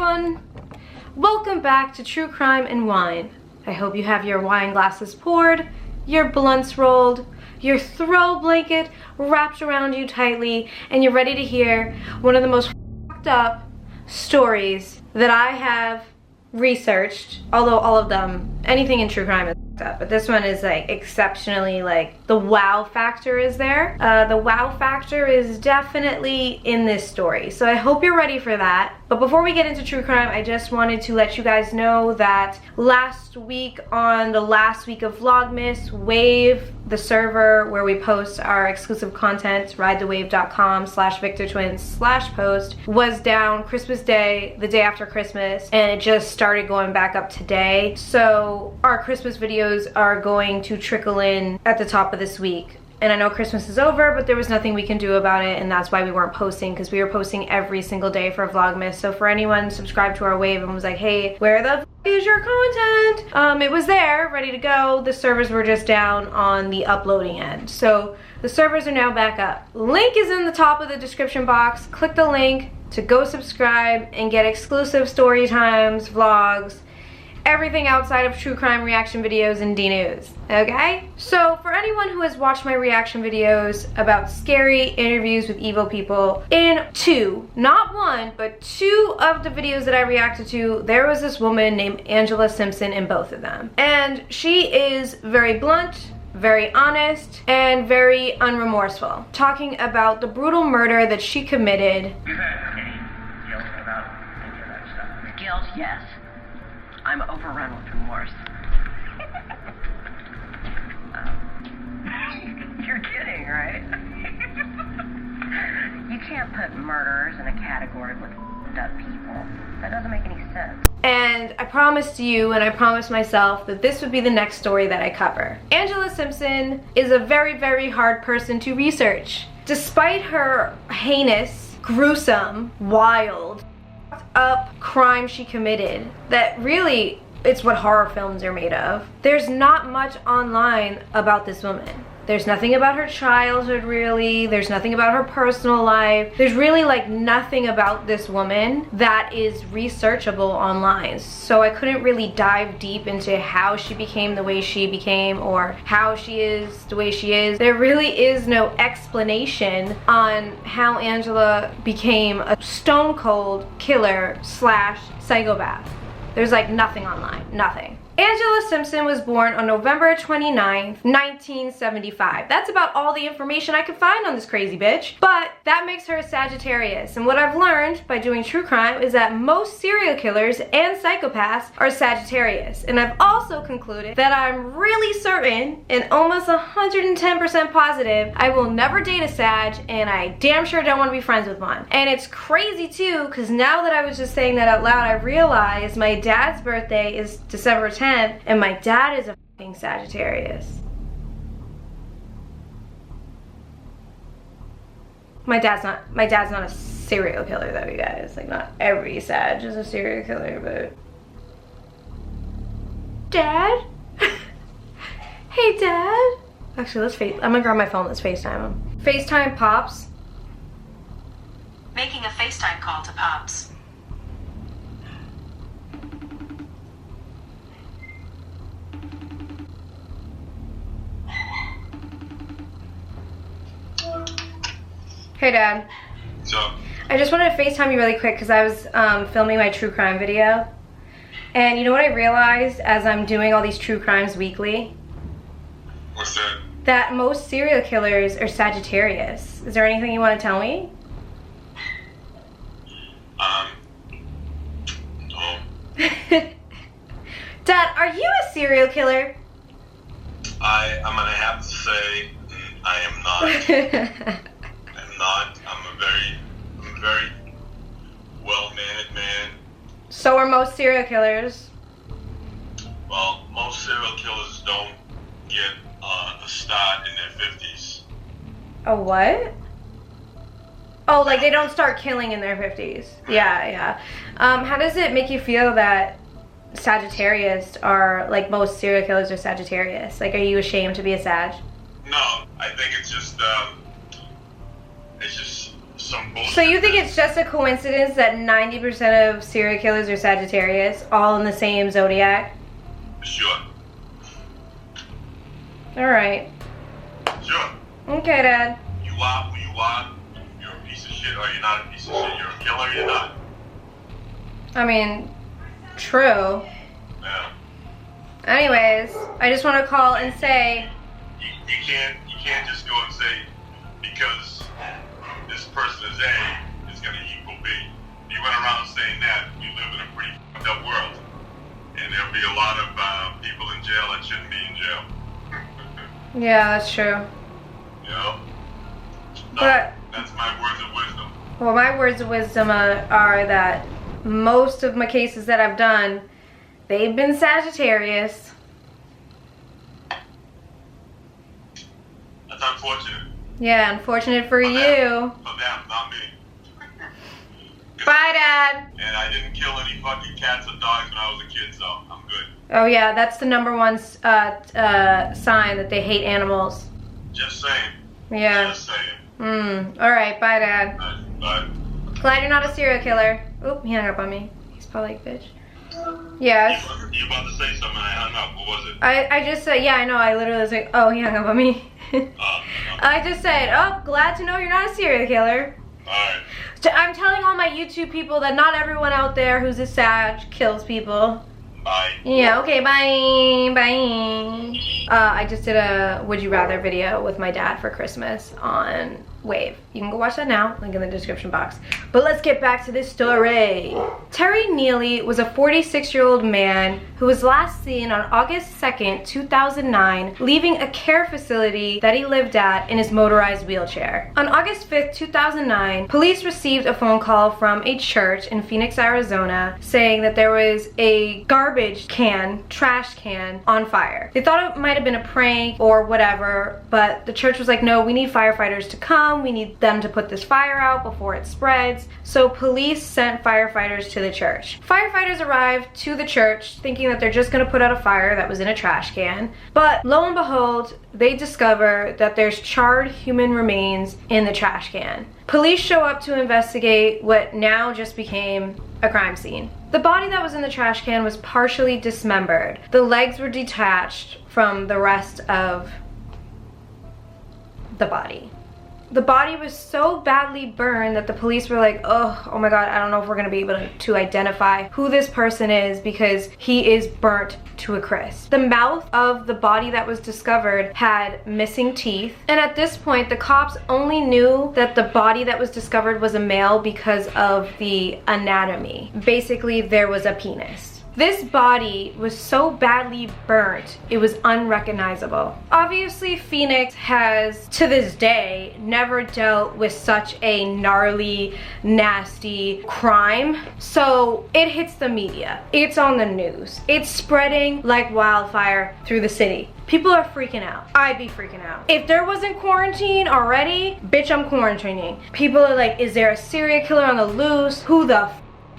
everyone! Welcome back to True Crime and Wine. I hope you have your wine glasses poured, your blunts rolled, your throw blanket wrapped around you tightly, and you're ready to hear one of the most fucked up stories that I have researched, although all of them, anything in true crime is fucked up, but this one is like exceptionally, like, the wow factor is there. The wow factor is definitely in this story, so I hope you're ready for that. But before we get into true crime, I just wanted to let you guys know that last week, on the last week of Vlogmas, Wave, the server where we post our exclusive content, ridethewave.com/VictorTwins/post, was down Christmas Day, the day after Christmas, and it just started going back up today. So our Christmas videos are going to trickle in at the top of this week. And I know Christmas is over, but there was nothing we can do about it, and that's why we weren't posting, because we were posting every single day for Vlogmas. So for anyone subscribed to our Wave and was like, hey, where the f is your content? It was there, ready to go. The servers were just down on the uploading end. So the servers are now back up. Link is in the top of the description box. Click the link to go subscribe and get exclusive story times, vlogs, everything outside of true crime reaction videos and D-News, okay? So for anyone who has watched my reaction videos about scary interviews with evil people, in two, not one, but two of the videos that I reacted to, there was this woman named Angela Simpson in both of them. And she is very blunt, very honest, and very unremorseful, talking about the brutal murder that she committed. You had any guilt about any of that stuff? Guilt, yes. I'm overrun with remorse. You're kidding, right? You can't put murderers in a category with f***ed up people. That doesn't make any sense. And I promised you, and I promised myself, that this would be the next story that I cover. Angela Simpson is a very, very hard person to research. Despite her heinous, gruesome, wild, up crime she committed, that really, it's what horror films are made of. There's not much online about this woman. There's nothing about her childhood, really. There's nothing about her personal life. There's really like nothing about this woman that is researchable online. So I couldn't really dive deep into how she became the way she became, or how she is the way she is. There really is no explanation on how Angela became a stone cold killer slash psychopath. There's like nothing online, nothing. Angela Simpson was born on November 29th, 1975. That's about all the information I could find on this crazy bitch. But that makes her a Sagittarius. And what I've learned by doing true crime is that most serial killers and psychopaths are Sagittarius. And I've also concluded that I'm really certain and almost 110% positive I will never date a Sag, and I damn sure don't want to be friends with one. And it's crazy too, because now that I was just saying that out loud, I realized my dad's birthday is December 10th. And my dad is a fucking Sagittarius. My dad's not a serial killer though, you guys. Like, not every Sag is a serial killer, but Dad? Hey Dad? Actually, I'm gonna grab my phone, let's FaceTime him. FaceTime Pops. Making a FaceTime call to Pops. Hey Dad. So, I just wanted to FaceTime you really quick because I was filming my true crime video. And you know what I realized as I'm doing all these true crimes weekly? what's that? That most serial killers are Sagittarius. Is there anything you want to tell me? No. Dad, are you a serial killer? I'm gonna have to say I am not. I'm not. I'm a very well-mannered man. So are most serial killers. Well, most serial killers don't get a start in their 50s. A what? Oh, like they don't start killing in their 50s. Yeah. How does it make you feel that Sagittarius are, like, most serial killers are Sagittarius? Like, are you ashamed to be a Sag? No, I think it's just some So you think it's just a coincidence that 90% of serial killers are Sagittarius, all in the same zodiac? Sure. Alright. Sure. Okay, Dad. You are who you are. You're a piece of shit or you're not a piece of shit. You're a killer or you're not. I mean, true. Yeah. Anyways, I just want to call and say... You can't just go and say, because this person is A, it's going to equal B. You went around saying that, we live in a pretty fucked up world. And there'll be a lot of people in jail that shouldn't be in jail. Yeah, that's true. You know? But That's my words of wisdom. well, my words of wisdom are that most of my cases that I've done, they've been Sagittarius. That's unfortunate. Yeah, unfortunate for you. For them, not me. Bye, Dad. And I didn't kill any fucking cats or dogs when I was a kid, so I'm good. Oh yeah, that's the #1 sign that they hate animals. Just saying. Yeah. Just saying. Alright, bye, Dad. But Glad you're not a serial killer. Oop, he hung up on me. He's probably like, bitch. Yes. you about to say something and I hung up. What was it? I just said, yeah, I know. I literally was like, oh, he hung up on me. No. I just said, oh, glad to know you're not a serial killer. Alright. I'm telling all my YouTube people that not everyone out there who's a Sag kills people. Bye. Yeah, okay, bye. Bye. I just did a Would You Rather video with my dad for Christmas on Wave. You can go watch that now, link in the description box. But let's get back to this story. Terry Neely was a 46-year-old man who was last seen on August 2nd, 2009, leaving a care facility that he lived at in his motorized wheelchair. On August 5th, 2009, police received a phone call from a church in Phoenix, Arizona, saying that there was a garbage can, trash can, on fire. They thought it might have been a prank or whatever, but the church was like, no, we need firefighters to come. We need them to put this fire out before it spreads. So police sent firefighters to the church. Firefighters arrived to the church thinking that they're just gonna put out a fire that was in a trash can. But lo and behold, they discover that there's charred human remains in the trash can. Police show up to investigate what now just became a crime scene. The body that was in the trash can was partially dismembered. The legs were detached from the rest of the body. The body was so badly burned that the police were like, oh my god, I don't know if we're gonna be able to identify who this person is because he is burnt to a crisp. The mouth of the body that was discovered had missing teeth, and at this point the cops only knew that the body that was discovered was a male because of the anatomy. Basically, there was a penis. This body was so badly burnt, it was unrecognizable. Obviously, Phoenix has, to this day, never dealt with such a gnarly, nasty crime. So it hits the media. It's on the news. It's spreading like wildfire through the city. People are freaking out. I'd be freaking out. If there wasn't quarantine already, bitch, I'm quarantining. People are like, is there a serial killer on the loose? Who the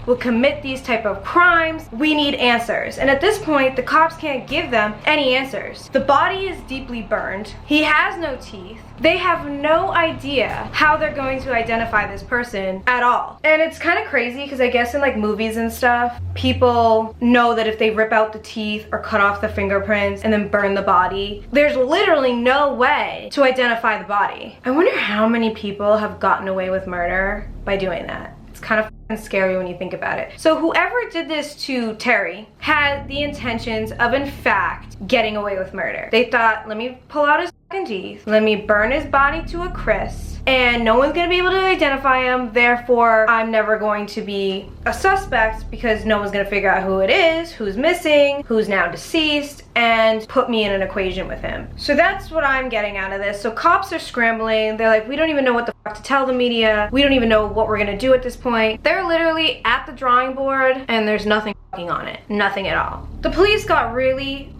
will commit these type of crimes? We need answers. And at this point, the cops can't give them any answers. The body is deeply burned. He has no teeth. They have no idea how they're going to identify this person at all. And it's kind of crazy because I guess in like movies and stuff, people know that if they rip out the teeth or cut off the fingerprints and then burn the body, there's literally no way to identify the body. I wonder how many people have gotten away with murder by doing that. It's kind of scary when you think about it. So whoever did this to Terry had the intentions of in fact getting away with murder. They thought, let me pull out his fucking teeth, let me burn his body to a crisp, and no one's gonna be able to identify him, therefore I'm never going to be a suspect because no one's gonna figure out who it is, who's missing, who's now deceased, and put me in an equation with him. So that's what I'm getting out of this. So cops are scrambling. They're like, we don't even know what the fuck to tell the media. We don't even know what we're gonna do at this point. They're literally at the drawing board and there's nothing fucking on it. Nothing at all. The police got really,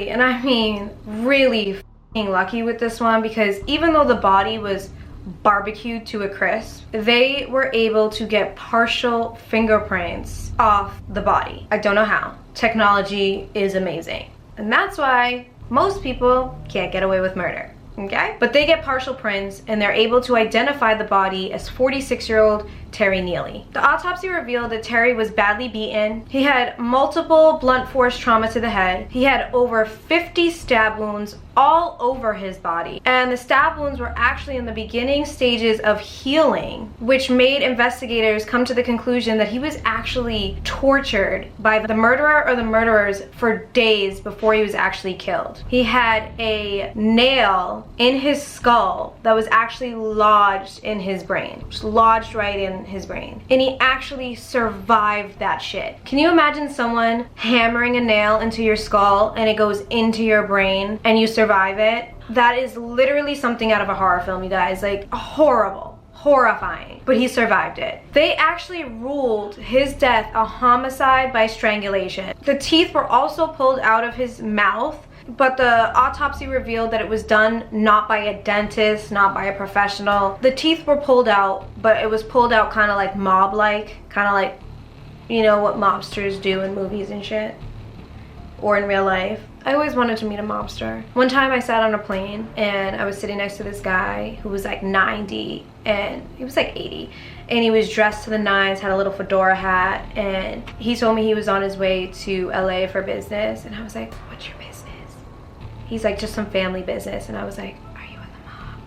and I mean really fucking lucky with this one because even though the body was barbecued to a crisp, they were able to get partial fingerprints off the body. I don't know how. Technology is amazing. And that's why most people can't get away with murder. okay? But they get partial prints and they're able to identify the body as 46-year-old Terry Neely. The autopsy revealed that Terry was badly beaten. He had multiple blunt force trauma to the head. He had over 50 stab wounds all over his body. And the stab wounds were actually in the beginning stages of healing, which made investigators come to the conclusion that he was actually tortured by the murderer or the murderers for days before he was actually killed. He had a nail in his skull that was actually lodged in his brain. Just lodged right in his brain. And he actually survived that shit. Can you imagine someone hammering a nail into your skull and it goes into your brain and you survive it? That is literally something out of a horror film, you guys. Like, horrible. Horrifying. But he survived it. They actually ruled his death a homicide by strangulation. The teeth were also pulled out of his mouth, but the autopsy revealed that it was done not by a dentist, not by a professional. The teeth were pulled out, but it was pulled out kind of like mob-like, kind of like, you know, what mobsters do in movies and shit, or in real life. I always wanted to meet a mobster. One time I sat on a plane and I was sitting next to this guy who was like 90 and he was like 80. And he was dressed to the nines, had a little fedora hat, and he told me he was on his way to LA for business. And I was like, what's your business? He's like, just some family business. And I was like, are you in the mob?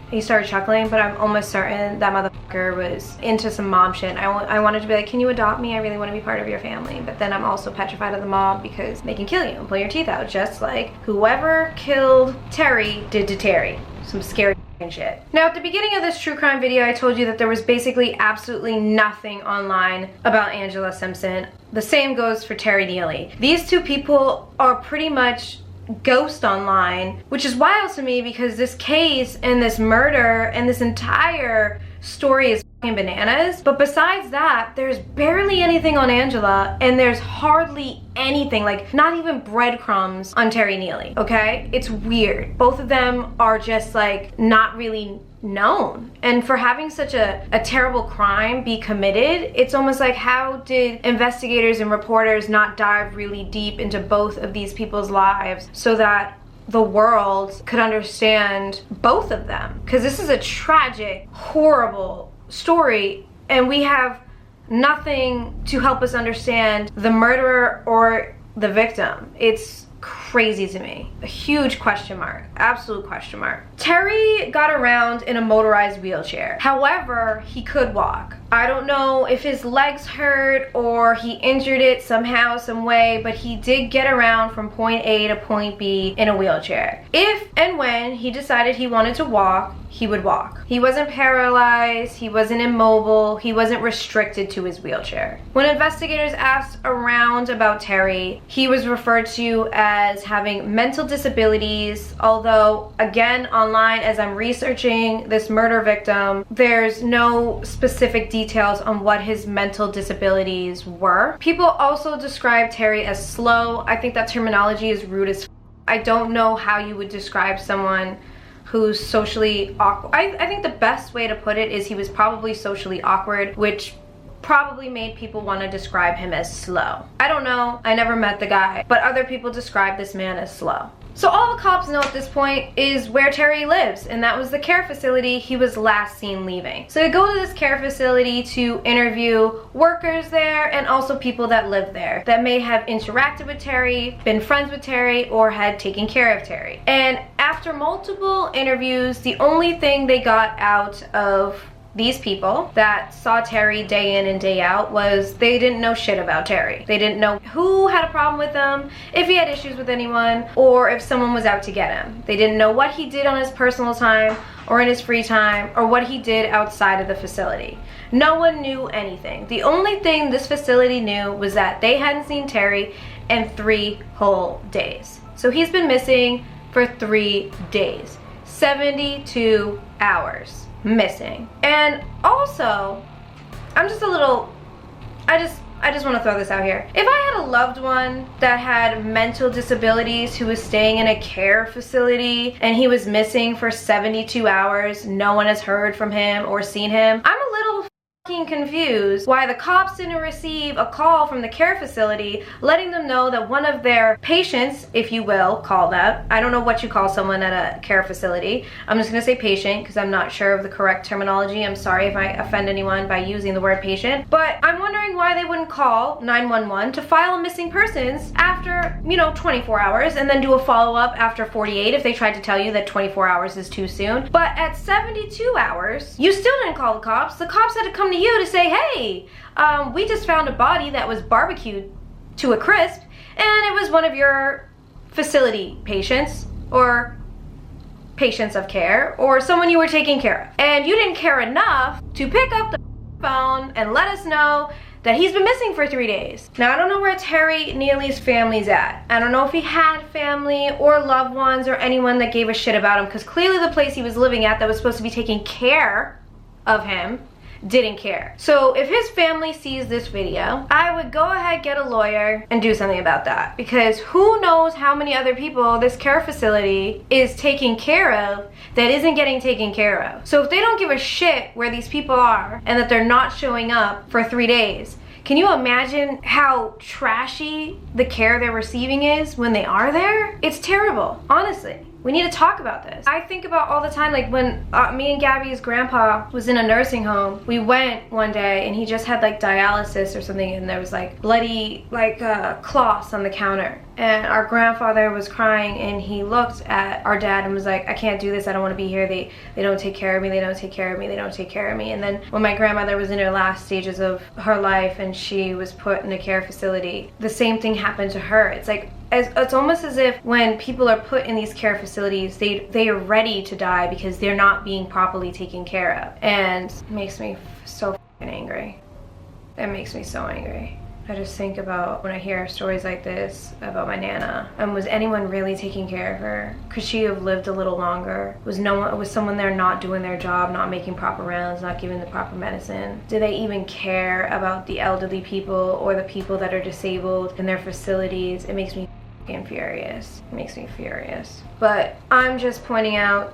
And he started chuckling, but I'm almost certain that motherfucker was into some mob shit. I wanted to be like, can you adopt me? I really want to be part of your family. But then I'm also petrified of the mob because they can kill you and pull your teeth out, just like whoever killed Terry did to Terry. Some scary shit. Now, at the beginning of this true crime video, I told you that there was basically absolutely nothing online about Angela Simpson. The same goes for Terry Neely. These two people are pretty much ghost online, which is wild to me because this case and this murder and this entire story is fucking bananas. But besides that, there's barely anything on Angela and there's hardly anything, like not even breadcrumbs on Terry Neely, okay? It's weird. Both of them are just like not really known. And for having such a terrible crime be committed, it's almost like, how did investigators and reporters not dive really deep into both of these people's lives so that the world could understand both of them? Because this is a tragic, horrible story and we have nothing to help us understand the murderer or the victim. It's crazy to me. A huge question mark. Absolute question mark. Terry got around in a motorized wheelchair. However, he could walk. I don't know if his legs hurt or he injured it somehow, some way, but he did get around from point A to point B in a wheelchair. If and when he decided he wanted to walk, he would walk. He wasn't paralyzed, he wasn't immobile, he wasn't restricted to his wheelchair. When investigators asked around about Terry, he was referred to as having mental disabilities, although again online as I'm researching this murder victim, there's no specific details on what his mental disabilities were. People also describe Terry as slow. I think that terminology is rude as f. I don't know how you would describe someone who's socially awkward. I think the best way to put it is he was probably socially awkward, which probably made people want to describe him as slow. I don't know, I never met the guy, but other people describe this man as slow. So all the cops know at this point is where Terry lives, and that was the care facility he was last seen leaving. So they go to this care facility to interview workers there and also people that live there that may have interacted with Terry, been friends with Terry, or had taken care of Terry. And after multiple interviews, the only thing they got out of these people that saw Terry day in and day out was they didn't know shit about Terry. They didn't know who had a problem with him, if he had issues with anyone, or if someone was out to get him. They didn't know what he did on his personal time or in his free time or what he did outside of the facility. No one knew anything. The only thing this facility knew was that they hadn't seen Terry in 3 whole days. So he's been missing for 3 days. 72 hours. Missing. And also, I'm just a little, I just want to throw this out here. If I had a loved one that had mental disabilities who was staying in a care facility and he was missing for 72 hours, no one has heard from him or seen him, I'm a little confused why the cops didn't receive a call from the care facility letting them know that one of their patients, if you will call that, I don't know what you call someone at a care facility, I'm just gonna say patient because I'm not sure of the correct terminology. I'm sorry if I offend anyone by using the word patient, but I'm wondering why they wouldn't call 911 to file a missing persons after, 24 hours and then do a follow-up after 48 if they tried to tell you that 24 hours is too soon. But at 72 hours, you still didn't call the cops. The cops had to come to you to say, hey, we just found a body that was barbecued to a crisp and it was one of your facility patients or patients of care or someone you were taking care of. And you didn't care enough to pick up the phone and let us know that he's been missing for 3 days. Now, I don't know where Terry Neely's family's at. I don't know if he had family or loved ones or anyone that gave a shit about him, because clearly the place he was living at that was supposed to be taking care of him didn't care. So if his family sees this video, I would go ahead, get a lawyer and do something about that, because who knows how many other people this care facility is taking care of that isn't getting taken care of. So if they don't give a shit where these people are and that they're not showing up for 3 days, can you imagine how trashy the care they're receiving is when they are there? It's terrible, honestly. We need to talk about this. I think about all the time, like when me and Gabby's grandpa was in a nursing home, we went one day and he just had like dialysis or something, and there was like bloody cloths on the counter. And our grandfather was crying and he looked at our dad and was like, I can't do this, I don't want to be here, they don't take care of me, they don't take care of me, they don't take care of me. And then when my grandmother was in her last stages of her life and she was put in a care facility, the same thing happened to her. It's like, it's almost as if when people are put in these care facilities, they are ready to die because they're not being properly taken care of. And it makes me so fucking angry. It makes me so angry. I just think about when I hear stories like this about my Nana. Was anyone really taking care of her? Could she have lived a little longer? Was someone there not doing their job, not making proper rounds, not giving the proper medicine? Do they even care about the elderly people or the people that are disabled in their facilities? It makes me fucking furious. It makes me furious. But I'm just pointing out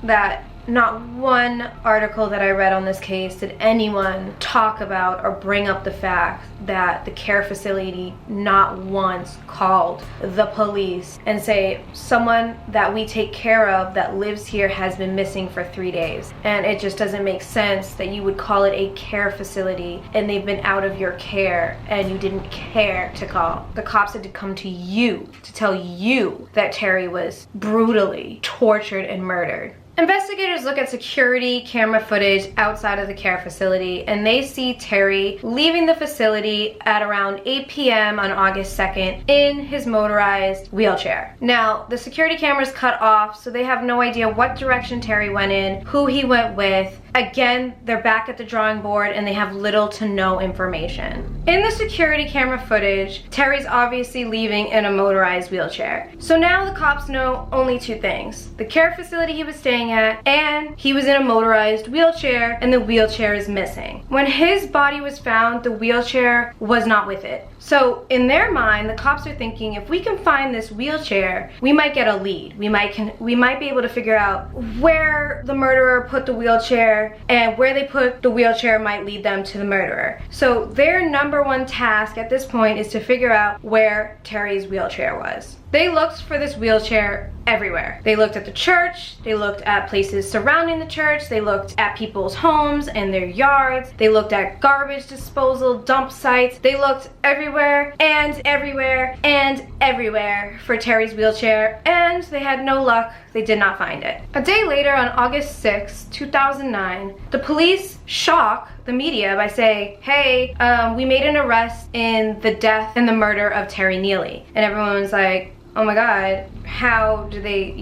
that not one article that I read on this case did anyone talk about or bring up the fact that the care facility not once called the police and say someone that we take care of that lives here has been missing for 3 days. And it just doesn't make sense that you would call it a care facility and they've been out of your care and you didn't care to call. The cops had to come to you to tell you that Terry was brutally tortured and murdered. Investigators look at security camera footage outside of the care facility and they see Terry leaving the facility at around 8 p.m. on August 2nd in his motorized wheelchair. Now, the security camera's cut off, so they have no idea what direction Terry went in, who he went with. Again, they're back at the drawing board and they have little to no information. In the security camera footage, Terry's obviously leaving in a motorized wheelchair. So now the cops know only 2 things. The care facility he was staying at, and he was in a motorized wheelchair and the wheelchair is missing. When his body was found, the wheelchair was not with it. So in their mind, the cops are thinking, if we can find this wheelchair, we might get a lead. We might be able to figure out where the murderer put the wheelchair, and where they put the wheelchair might lead them to the murderer. So their number one task at this point is to figure out where Terry's wheelchair was. They looked for this wheelchair everywhere. They looked at the church, they looked at places surrounding the church, they looked at people's homes and their yards, they looked at garbage disposal, dump sites, they looked everywhere and everywhere and everywhere for Terry's wheelchair, and they had no luck. They did not find it. A day later, on August 6, 2009, the police shock the media by saying, hey, we made an arrest in the death and the murder of Terry Neely. And everyone was like, oh my God, how do they,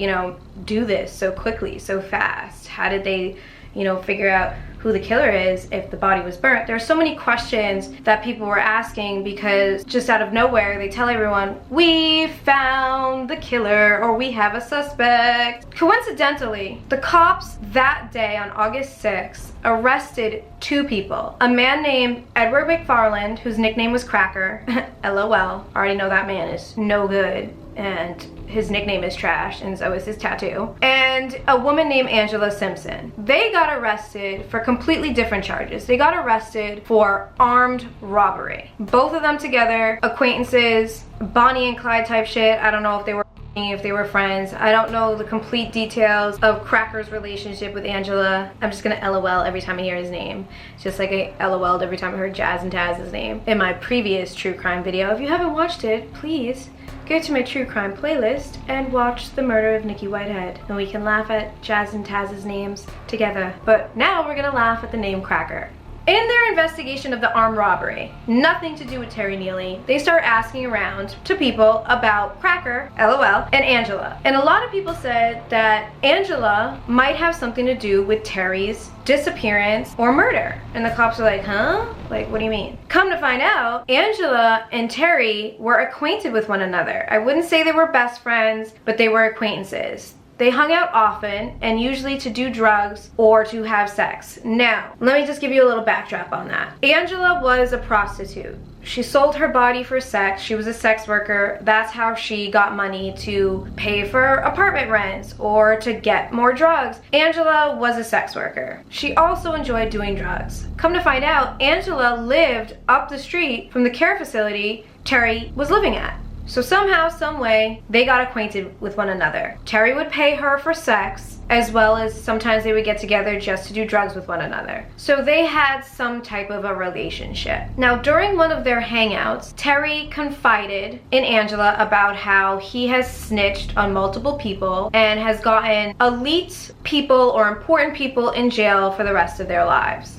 do this so quickly, so fast? How did they, figure out who the killer is if the body was burnt? There are so many questions that people were asking because just out of nowhere, they tell everyone, we found the killer, or we have a suspect. Coincidentally, the cops that day on August 6th arrested 2 people. A man named Edward McFarland, whose nickname was Cracker, LOL, already know that man is no good and his nickname is Trash, and so is his tattoo, and a woman named Angela Simpson. They got arrested for completely different charges. They got arrested for armed robbery. Both of them together, acquaintances, Bonnie and Clyde type shit. I don't know if they were friends. I don't know the complete details of Cracker's relationship with Angela. I'm just gonna LOL every time I hear his name. Just like I LOL'd every time I heard Jazz and Taz's name in my previous true crime video. If you haven't watched it, please go to my true crime playlist and watch The Murder of Nikki Whitehead, and we can laugh at Jazz and Taz's names together. But now we're gonna laugh at the name Cracker. In their investigation of the armed robbery, nothing to do with Terry Neely, they start asking around to people about Cracker, LOL, and Angela. And a lot of people said that Angela might have something to do with Terry's disappearance or murder. And the cops are like, huh? Like, what do you mean? Come to find out, Angela and Terry were acquainted with one another. I wouldn't say they were best friends, but they were acquaintances. They hung out often, and usually to do drugs or to have sex. Now, let me just give you a little backdrop on that. Angela was a prostitute. She sold her body for sex. She was a sex worker. That's how she got money to pay for apartment rents or to get more drugs. Angela was a sex worker. She also enjoyed doing drugs. Come to find out, Angela lived up the street from the care facility Terry was living at. So somehow, some way, they got acquainted with one another. Terry would pay her for sex, as well as sometimes they would get together just to do drugs with one another. So they had some type of a relationship. Now, during one of their hangouts, Terry confided in Angela about how he has snitched on multiple people and has gotten elite people or important people in jail for the rest of their lives.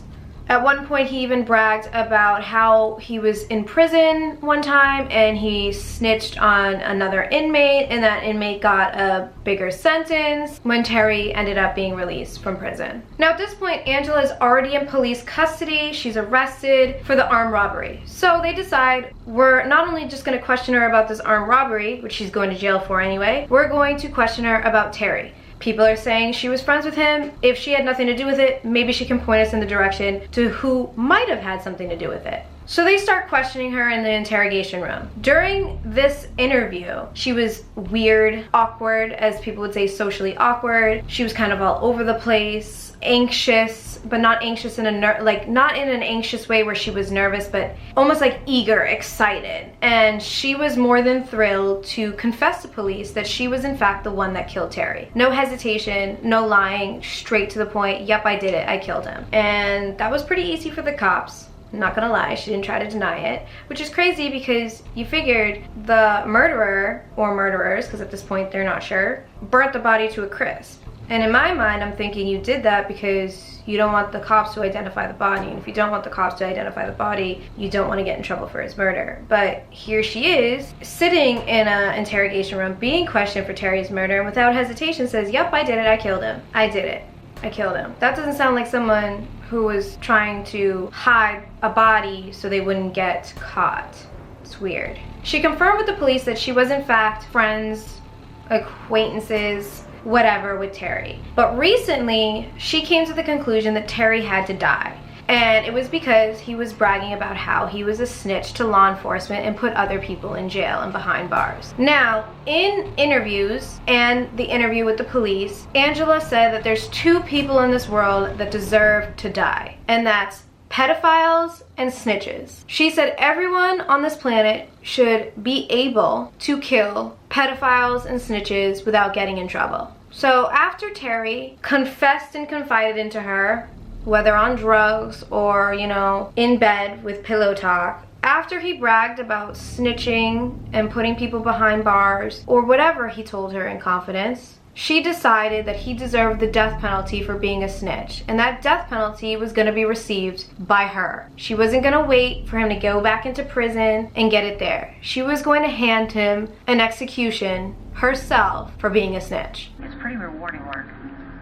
At one point, he even bragged about how he was in prison one time and he snitched on another inmate, and that inmate got a bigger sentence when Terry ended up being released from prison. Now, at this point, Angela is already in police custody. She's arrested for the armed robbery. So they decide, we're not only just going to question her about this armed robbery, which she's going to jail for anyway, we're going to question her about Terry. People are saying she was friends with him. If she had nothing to do with it, maybe she can point us in the direction to who might have had something to do with it. So they start questioning her in the interrogation room. During this interview, she was weird, awkward, as people would say, socially awkward. She was kind of all over the place, anxious, but not anxious in a not in an anxious way where she was nervous, but almost like eager, excited. And she was more than thrilled to confess to police that she was in fact the one that killed Terry. No hesitation, no lying, straight to the point. Yep, I did it, I killed him. And that was pretty easy for the cops. I'm not gonna lie, she didn't try to deny it, which is crazy because you figured the murderer, or murderers, because at this point they're not sure, burnt the body to a crisp. And in my mind, I'm thinking you did that because you don't want the cops to identify the body. And if you don't want the cops to identify the body, you don't want to get in trouble for his murder. But here she is, sitting in an interrogation room, being questioned for Terry's murder, and without hesitation says, yep, I did it, I killed him. I did it, I killed him. That doesn't sound like someone who was trying to hide a body so they wouldn't get caught. It's weird. She confirmed with the police that she was in fact friends, acquaintances, whatever with Terry. But recently, she came to the conclusion that Terry had to die. And it was because he was bragging about how he was a snitch to law enforcement and put other people in jail and behind bars. Now, in interviews and the interview with the police, Angela said that there's two people in this world that deserve to die. And that's pedophiles and snitches. She said everyone on this planet should be able to kill pedophiles and snitches without getting in trouble. So after Terry confessed and confided into her, whether on drugs or, you know, in bed with pillow talk, after he bragged about snitching and putting people behind bars or whatever he told her in confidence, she decided that he deserved the death penalty for being a snitch, and that death penalty was going to be received by her. She wasn't going to wait for him to go back into prison and get it there. She was going to hand him an execution herself for being a snitch. It's pretty rewarding work.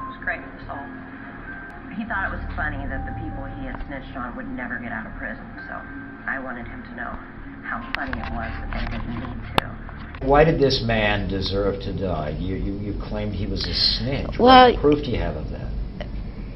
It's great for the soul. He thought it was funny that the people he had snitched on would never get out of prison, so I wanted him to know how funny it was that they didn't need to. Why did this man deserve to die? You claimed he was a snitch. Well, what proof do you have of that?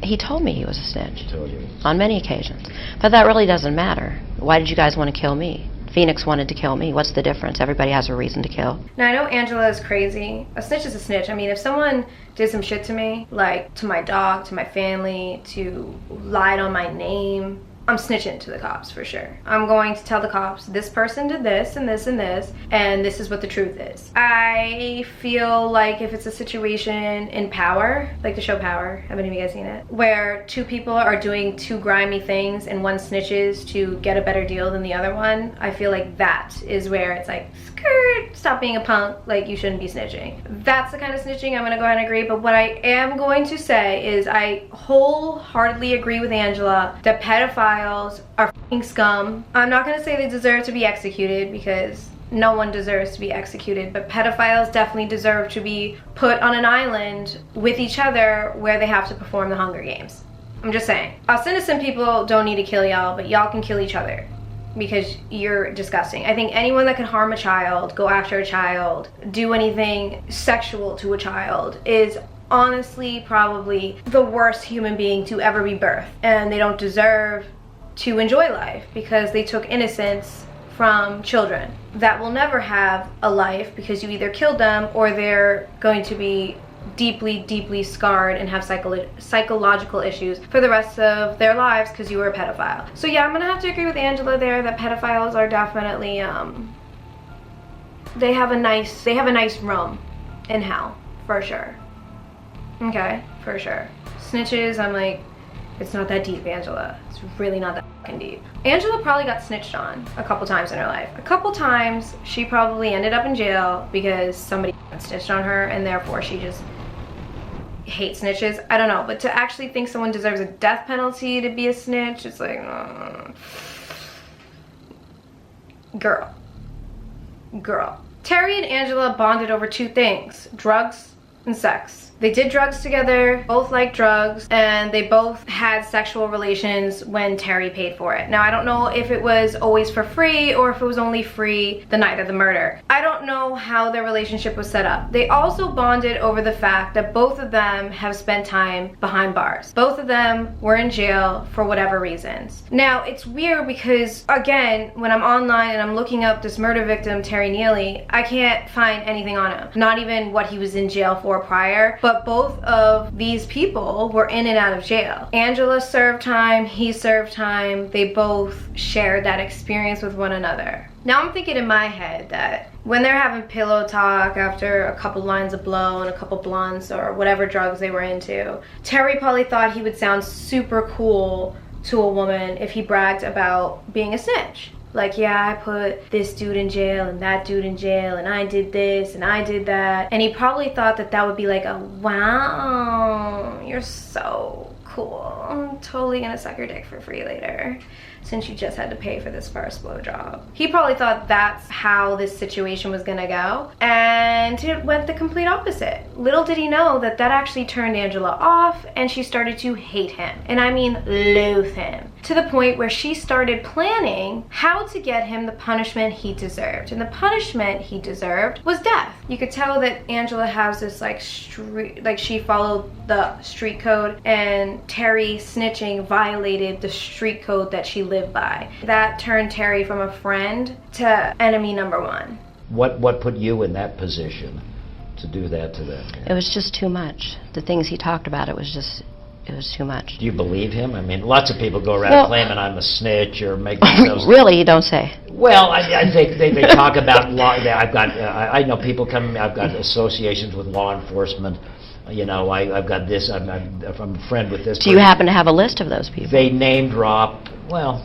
He told me he was a snitch. He told you. On many occasions. But that really doesn't matter. Why did you guys want to kill me? If Phoenix wanted to kill me. What's the difference? Everybody has a reason to kill. Now, I know Angela is crazy. A snitch is a snitch. I mean, if someone did some shit to me, like to my dog, to my family, to lied on my name, I'm snitching to the cops for sure. I'm going to tell the cops, this person did this and this and this, and this is what the truth is. I feel like if it's a situation in Power, like the show Power, have any of you guys seen it? Where two people are doing two grimy things and one snitches to get a better deal than the other one, I feel like that is where it's like, skirt, stop being a punk, like you shouldn't be snitching. That's the kind of snitching I'm gonna go ahead and agree, but what I am going to say is I wholeheartedly agree with Angela that pedophiles are f***ing scum. I'm not gonna say they deserve to be executed because no one deserves to be executed, but pedophiles definitely deserve to be put on an island with each other where they have to perform the Hunger Games. I'm just saying. Us innocent people don't need to kill y'all, but y'all can kill each other because you're disgusting. I think anyone that can harm a child, go after a child, do anything sexual to a child is honestly probably the worst human being to ever be birthed, and they don't deserve to enjoy life because they took innocence from children that will never have a life because you either killed them or they're going to be deeply, deeply scarred and have psychological issues for the rest of their lives because you were a pedophile. So yeah, I'm gonna have to agree with Angela there that pedophiles are definitely they have a nice room in hell for sure. Okay, for sure. Snitches, I'm like, it's not that deep, Angela. It's really not that fucking deep. Angela probably got snitched on a couple times in her life. A couple times she probably ended up in jail because somebody snitched on her and therefore she just hates snitches. I don't know, but to actually think someone deserves a death penalty to be a snitch, it's like, girl. Terry and Angela bonded over two things, drugs and sex. They did drugs together, both liked drugs, and they both had sexual relations when Terry paid for it. Now, I don't know if it was always for free or if it was only free the night of the murder. I don't know how their relationship was set up. They also bonded over the fact that both of them have spent time behind bars. Both of them were in jail for whatever reasons. Now, it's weird because, again, when I'm online and I'm looking up this murder victim, Terry Neely, I can't find anything on him. Not even what he was in jail for prior, but both of these people were in and out of jail. Angela served time, he served time. They both shared that experience with one another. Now I'm thinking in my head that when they're having pillow talk after a couple lines of blow and a couple blunts or whatever drugs they were into, Terry probably thought he would sound super cool to a woman if he bragged about being a snitch. Like, yeah, I put this dude in jail and that dude in jail and I did this and I did that. And he probably thought that that would be like a, wow, you're so cool. I'm totally gonna suck your dick for free later since you just had to pay for this first blowjob. He probably thought that's how this situation was gonna go, and it went the complete opposite. Little did he know that that actually turned Angela off and she started to hate him. And I mean loathe him. To the point where she started planning how to get him the punishment he deserved. And the punishment he deserved was death. You could tell that Angela has this she followed the street code, and Terry snitching violated the street code that she lived by. That turned Terry from a friend to enemy number one. What put you in that position to do that to them? It was just too much. The things he talked about, it was too much. Do you believe him? I mean, lots of people go around claiming I'm a snitch or make themselves... Really? You don't say? Well, I think they talk about law. I know people come. I've got associations with law enforcement. You know, I've got this. I'm a friend with this. Do you happen to have a list of those people? They name drop. Well,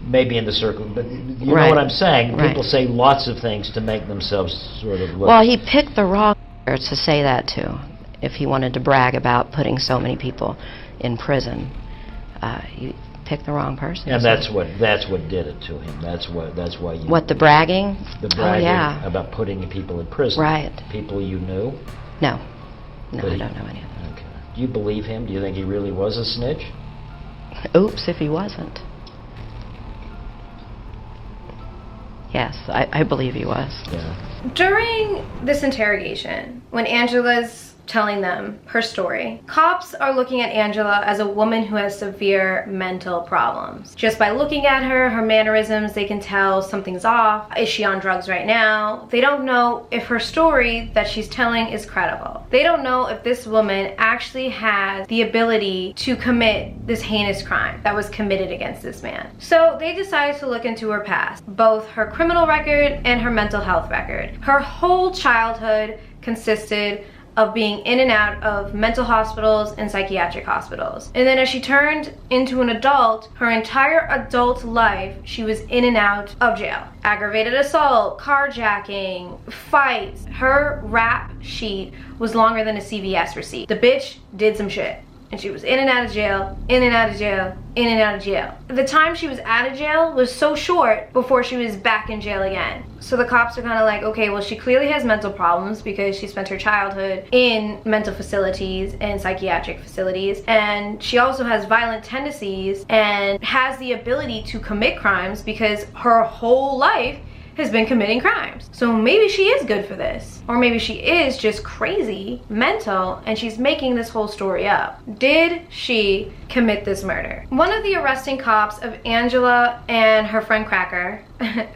maybe in the circle, but you know what I'm saying. Right. People say lots of things to make themselves sort of look... Well, he picked the wrong to say that to. If he wanted to brag about putting so many people in prison, you picked the wrong person. And that's what did it to him. That's why you... What, the bragging? The bragging about putting people in prison. Right. People you knew? No, I don't know any of them. Okay. Do you believe him? Do you think he really was a snitch? Oops, if he wasn't. Yes, I believe he was. Yeah. During this interrogation, when Angela's telling them her story. Cops are looking at Angela as a woman who has severe mental problems. Just by looking at her, her mannerisms, they can tell something's off. Is she on drugs right now? They don't know if her story that she's telling is credible. They don't know if this woman actually has the ability to commit this heinous crime that was committed against this man. So they decided to look into her past, both her criminal record and her mental health record. Her whole childhood consisted of being in and out of mental hospitals and psychiatric hospitals. And then as she turned into an adult, her entire adult life, she was in and out of jail. Aggravated assault, carjacking, fights. Her rap sheet was longer than a CVS receipt. The bitch did some shit. And she was in and out of jail, in and out of jail, in and out of jail. The time she was out of jail was so short before she was back in jail again. So the cops are kind of like, okay, well, she clearly has mental problems because she spent her childhood in mental facilities and psychiatric facilities. And she also has violent tendencies and has the ability to commit crimes because her whole life has been committing crimes. So maybe she is good for this. Or maybe she is just crazy, mental, and she's making this whole story up. Did she commit this murder? One of the arresting cops of Angela and her friend Cracker,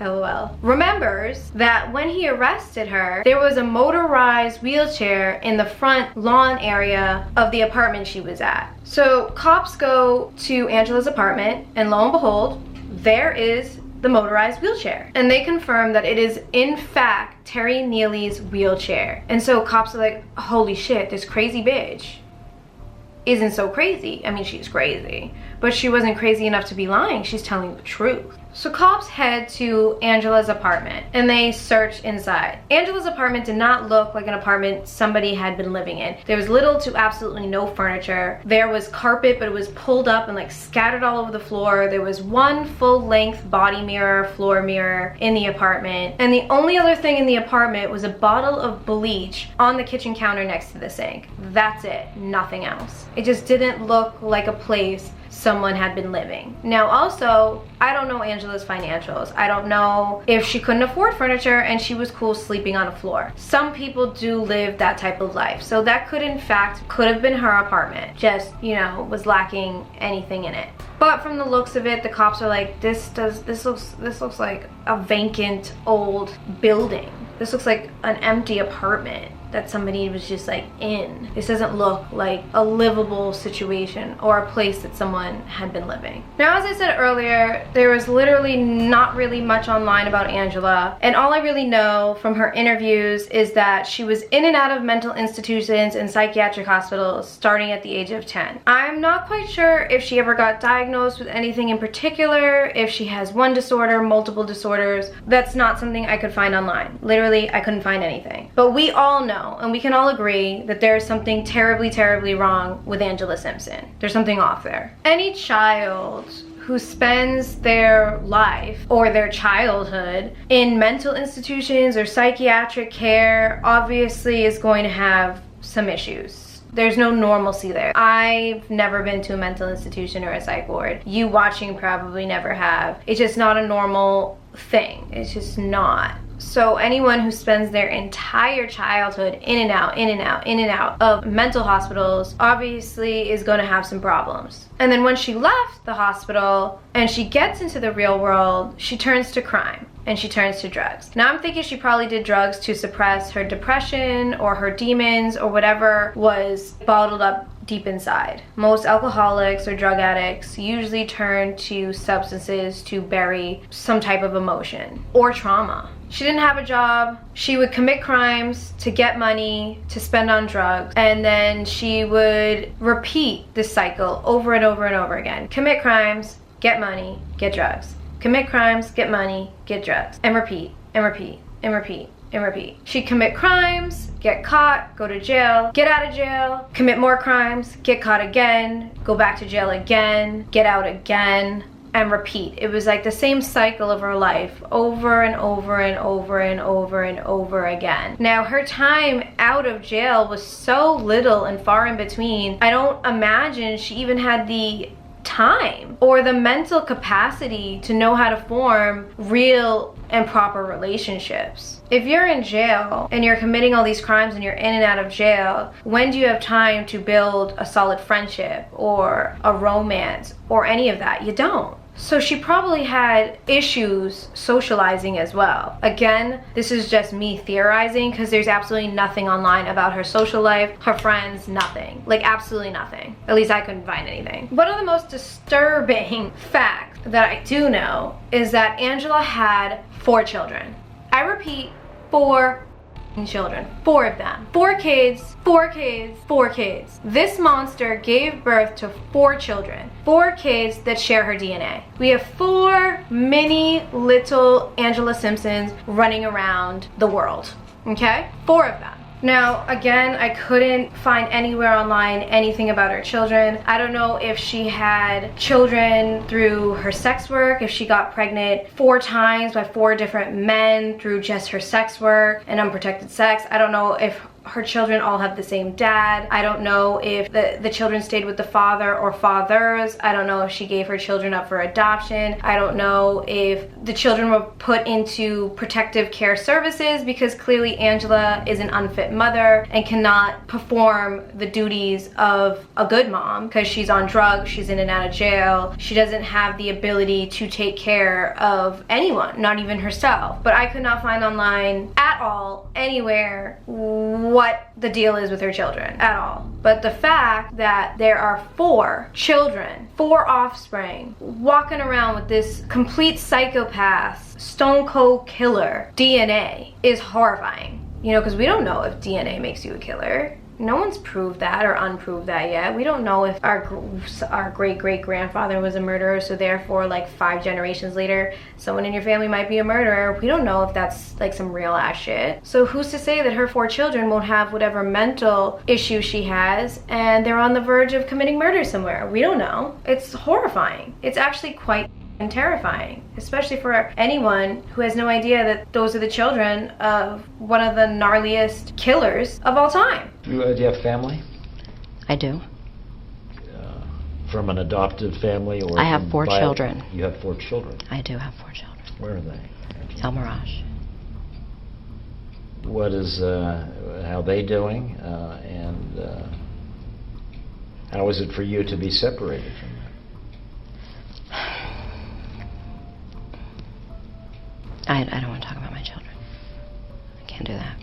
LOL, remembers that when he arrested her, there was a motorized wheelchair in the front lawn area of the apartment she was at. So cops go to Angela's apartment, and lo and behold, there is the motorized wheelchair. And they confirm that it is in fact Terry Neely's wheelchair. And so cops are like, holy shit, this crazy bitch isn't so crazy. I mean, she's crazy, but she wasn't crazy enough to be lying. She's telling the truth. So cops head to Angela's apartment and they search inside. Angela's apartment did not look like an apartment somebody had been living in. There was little to absolutely no furniture. There was carpet, but it was pulled up and like scattered all over the floor. There was one full-length body mirror, floor mirror in the apartment. And the only other thing in the apartment was a bottle of bleach on the kitchen counter next to the sink. That's it, nothing else. It just didn't look like a place someone had been living. Now also, I don't know Angela's financials. I don't know if she couldn't afford furniture and she was cool sleeping on a floor. Some people do live that type of life. So that could in fact could have been her apartment. Just, you know, was lacking anything in it. But from the looks of it, the cops are like, this looks like a vacant old building. This looks like an empty apartment that somebody was just like in. This doesn't look like a livable situation or a place that someone had been living. Now, as I said earlier, there was literally not really much online about Angela, and all I really know from her interviews is that she was in and out of mental institutions and psychiatric hospitals starting at the age of 10. I'm not quite sure if she ever got diagnosed with anything in particular, if she has one disorder, multiple disorders. That's not something I could find online. Literally, I couldn't find anything. But we all know, and we can all agree, that there is something terribly, terribly wrong with Angela Simpson. There's something off there. Any child who spends their life or their childhood in mental institutions or psychiatric care obviously is going to have some issues. There's no normalcy there. I've never been to a mental institution or a psych ward. You watching probably never have. It's just not a normal thing. It's just not. So anyone who spends their entire childhood in and out, in and out, in and out of mental hospitals obviously is going to have some problems. And then when she left the hospital and she gets into the real world, she turns to crime and she turns to drugs. Now I'm thinking she probably did drugs to suppress her depression or her demons or whatever was bottled up deep inside. Most alcoholics or drug addicts usually turn to substances to bury some type of emotion or trauma. She didn't have a job. She would commit crimes to get money to spend on drugs, and then she would repeat this cycle over and over and over again. Commit crimes, get money, get drugs. Commit crimes, get money, get drugs, and repeat, and repeat, and repeat, and repeat. She'd commit crimes, get caught, go to jail, get out of jail, commit more crimes, get caught again, go back to jail again, get out again, and repeat. It was like the same cycle of her life over and over and over and over and over again. Now, her time out of jail was so little and far in between. I don't imagine she even had the time or the mental capacity to know how to form real and proper relationships. If you're in jail and you're committing all these crimes and you're in and out of jail, when do you have time to build a solid friendship or a romance or any of that? You don't. So she probably had issues socializing as well. Again, this is just me theorizing because there's absolutely nothing online about her social life, her friends, nothing. Like absolutely nothing. At least I couldn't find anything. One of the most disturbing facts that I do know is that Angela had 4 children. I repeat, 4 children. 4 of them. 4 kids, 4 kids, 4 kids. This monster gave birth to 4 children. 4 kids that share her DNA. We have 4 mini little Angela Simpsons running around the world. Okay? 4 of them. Now, again, I couldn't find anywhere online anything about her children. I don't know if she had children through her sex work, if she got pregnant 4 times by 4 different men through just her sex work and unprotected sex. I don't know if her children all have the same dad. I don't know if the children stayed with the father or fathers. I don't know if she gave her children up for adoption. I don't know if the children were put into protective care services because clearly Angela is an unfit mother and cannot perform the duties of a good mom because she's on drugs, she's in and out of jail. She doesn't have the ability to take care of anyone, not even herself. But I could not find online at all, anywhere, what the deal is with her children at all. But the fact that there are 4 children, 4 offspring, walking around with this complete psychopath, stone cold killer DNA is horrifying. You know, because we don't know if DNA makes you a killer. No one's proved that or unproved that yet. We don't know if our great-great-grandfather was a murderer, so therefore like 5 generations later someone in your family might be a murderer. We don't know if that's like some real ass shit. So who's to say that her 4 children won't have whatever mental issue she has and they're on the verge of committing murder somewhere? We don't know. It's horrifying. It's actually quite and terrifying, especially for anyone who has no idea that those are the children of one of the gnarliest killers of all time. Do you have family? I do. From an adopted family or? I have 4 children. You have 4 children? I do have 4 children. Where are they? El Mirage. What is, how they doing? And how is it for you to be separated from them? I don't want to talk about my children. I can't do that.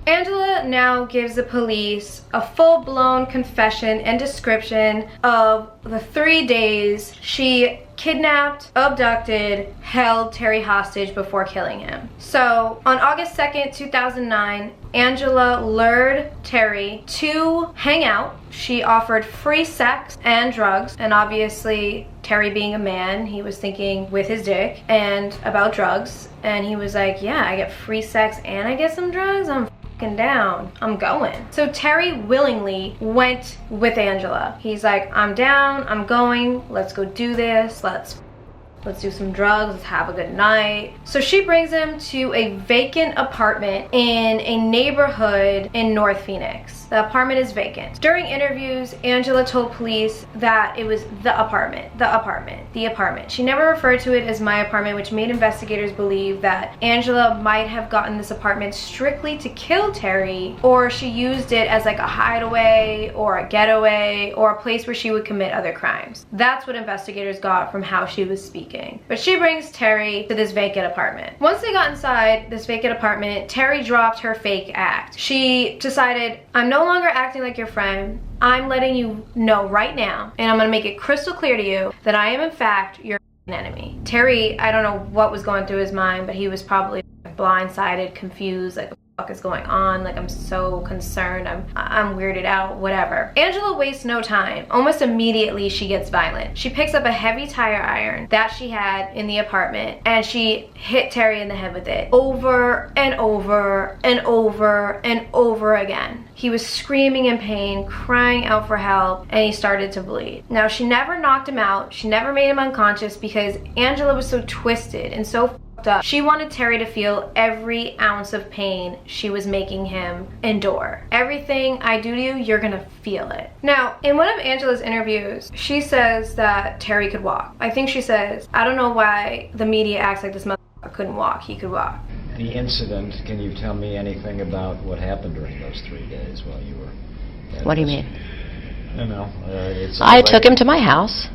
Angela now gives the police a full-blown confession and description of the 3 days she kidnapped, abducted, held Terry hostage before killing him. So on August 2nd, 2009, Angela lured Terry to hang out. She offered free sex and drugs, and obviously Terry being a man, he was thinking with his dick and about drugs, and he was like, yeah, I get free sex and I get some drugs, I'm down, I'm going. So Terry willingly went with Angela. He's like, I'm down, I'm going, let's go do this, let's do some drugs, let's have a good night. So she brings him to a vacant apartment in a neighborhood in North Phoenix. The apartment is vacant. During interviews, Angela told police that it was the apartment. She never referred to it as my apartment, which made investigators believe that Angela might have gotten this apartment strictly to kill Terry, or she used it as like a hideaway or a getaway or a place where she would commit other crimes. That's what investigators got from how she was speaking. But she brings Terry to this vacant apartment. Once they got inside this vacant apartment, Terry dropped her fake act. She decided, I'm no longer acting like your friend. I'm letting you know right now, and I'm gonna make it crystal clear to you that I am in fact your enemy. Terry, I don't know what was going through his mind, but he was probably blindsided, confused, like, what the fuck is going on? Like, I'm so concerned, I'm weirded out, whatever. Angela wastes no time. Almost immediately she gets violent. She picks up a heavy tire iron that she had in the apartment and she hit Terry in the head with it over and over and over and over again. He was screaming in pain, crying out for help, and he started to bleed. Now, she never knocked him out. She never made him unconscious because Angela was so twisted and so fucked up. She wanted Terry to feel every ounce of pain she was making him endure. Everything I do to you, you're gonna feel it. Now, in one of Angela's interviews, she says that Terry could walk. I think she says, I don't know why the media acts like this motherfucker couldn't walk. He could walk. The incident, can you tell me anything about what happened during those 3 days while you were at What do you this? mean? I don't know. I took him to my house,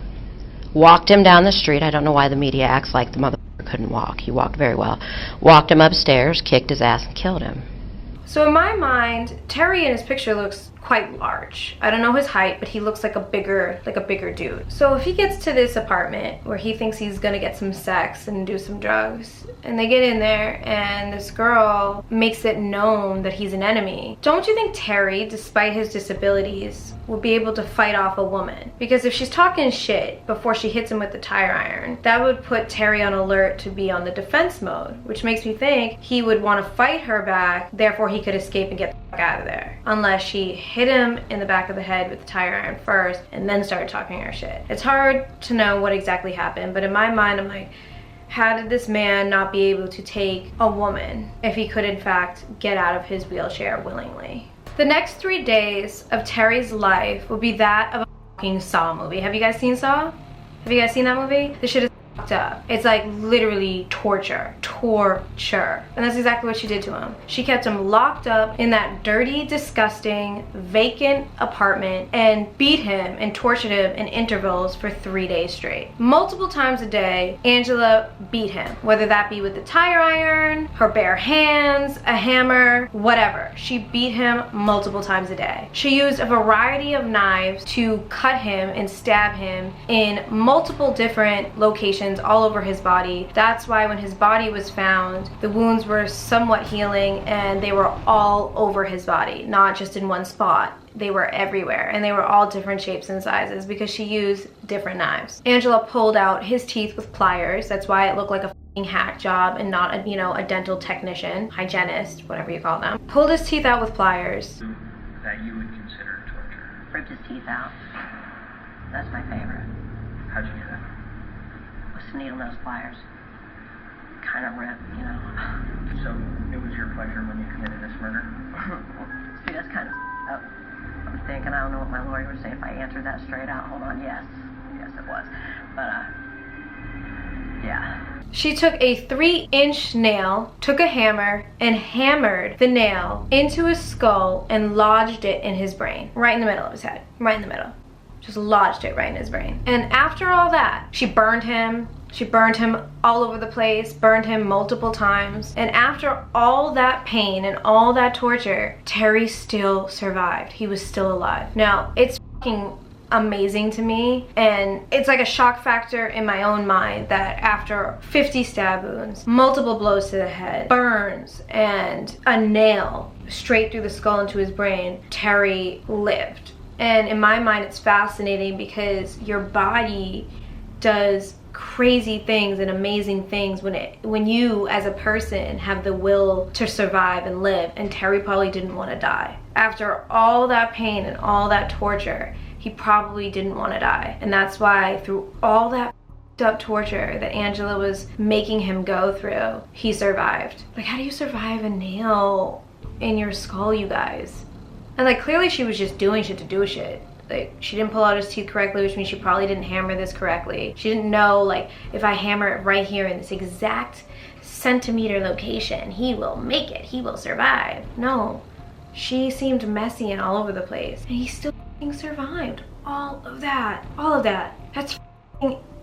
walked him down the street. I don't know why the media acts like the motherfucker couldn't walk. He walked very well. Walked him upstairs, kicked his ass, and killed him. So in my mind, Terry in his picture looks quite large. I don't know his height, but he looks like a bigger dude. So if he gets to this apartment where he thinks he's gonna get some sex and do some drugs, and they get in there and this girl makes it known that he's an enemy, don't you think Terry, despite his disabilities, will be able to fight off a woman? Because if she's talking shit before she hits him with the tire iron, that would put Terry on alert to be on the defense mode, which makes me think he would want to fight her back, therefore he could escape and get the fuck out of there. Unless she hit him in the back of the head with the tire iron first and then started talking her shit. It's hard to know what exactly happened, but in my mind I'm like, how did this man not be able to take a woman if he could in fact get out of his wheelchair willingly? The next 3 days of Terry's life will be that of a fucking Saw movie. Have you guys seen Saw? Have you guys seen that movie? This shit is fucked up. It's like literally torture. And that's exactly what she did to him. She kept him locked up in that dirty, disgusting, vacant apartment and beat him and tortured him in intervals for 3 days straight. Multiple times a day, Angela beat him, whether that be with the tire iron, her bare hands, a hammer, whatever. She beat him multiple times a day. She used a variety of knives to cut him and stab him in multiple different locations all over his body. That's why when his body was found, the wounds were somewhat healing and they were all over his body, not just in one spot. They were everywhere and they were all different shapes and sizes because she used different knives. Angela pulled out his teeth with pliers. That's why it looked like a f***ing hack job and not a, a dental technician, hygienist, whatever you call them. Pulled his teeth out with pliers. That you would consider torture. Ripped his teeth out. That's my favorite. How'd you do that? With some needle nose pliers. Kind of ripped, So it was your pleasure when you committed this murder? See, that's kind of up. I'm thinking, I don't know what my lawyer would say if I answered that straight out. Hold on, yes it was. But, yeah. She took a 3-inch nail, took a hammer, and hammered the nail into his skull and lodged it in his brain. Right in the middle of his head. Right in the middle. Just lodged it right in his brain. And after all that, she burned him. She burned him all over the place, burned him multiple times. And after all that pain and all that torture, Terry still survived. He was still alive. Now, it's fucking amazing to me, and it's like a shock factor in my own mind that after 50 stab wounds, multiple blows to the head, burns, and a nail straight through the skull into his brain, Terry lived. And in my mind, it's fascinating because your body does crazy things and amazing things when you as a person have the will to survive and live. And Terry probably didn't want to die. After all that pain and all that torture, he probably didn't want to die. And that's why through all that up torture that Angela was making him go through, he survived. Like, how do you survive a nail in your skull, you guys? And like, clearly she was just doing shit to do shit. Like, she didn't pull out his teeth correctly, which means she probably didn't hammer this correctly. She didn't know, like, if I hammer it right here in this exact centimeter location, he will make it, he will survive. No, she seemed messy and all over the place, and he still survived. All of that. That's